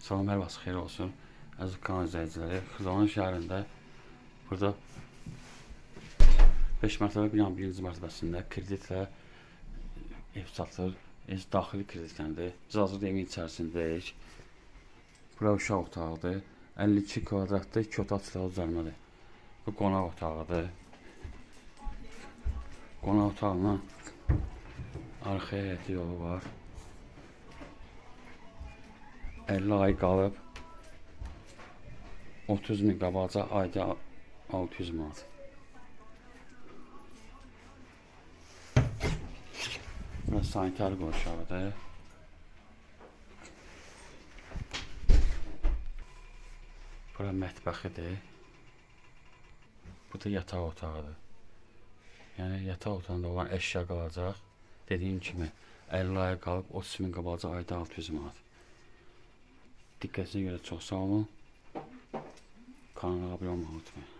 Salam, hər vaxt xeyir olsun. Əziz kanal izləyiciləri, Xızalın şəhərində burada 5 mərtəbə binanın birinci mərtəbəsində kreditlə ev satılır. Daxili kreditlərdir. Biz hazırda evin içərisindəyik. Bura uşaq otağıdır. 52 kvadratda 2 otaq silahlı düzəlmədir. Bu qonaq otağıdır. Qonaq otağından arxaya həyəti yolu var. 50 ay qalıb 30 min qabaca ayda 600 manat. Burası sanitar qonşağıdır. Bura mətbəxidir. Bu da yataq otağıdır. Yəni yataq otağında olan əşya qalacaq. Dediyim kimi 50 ay qalıb 30 min qabaca ayda 600 manat. Diqqətinizə görə çox sağ olun. Kanala abunə olmayı unutmayın.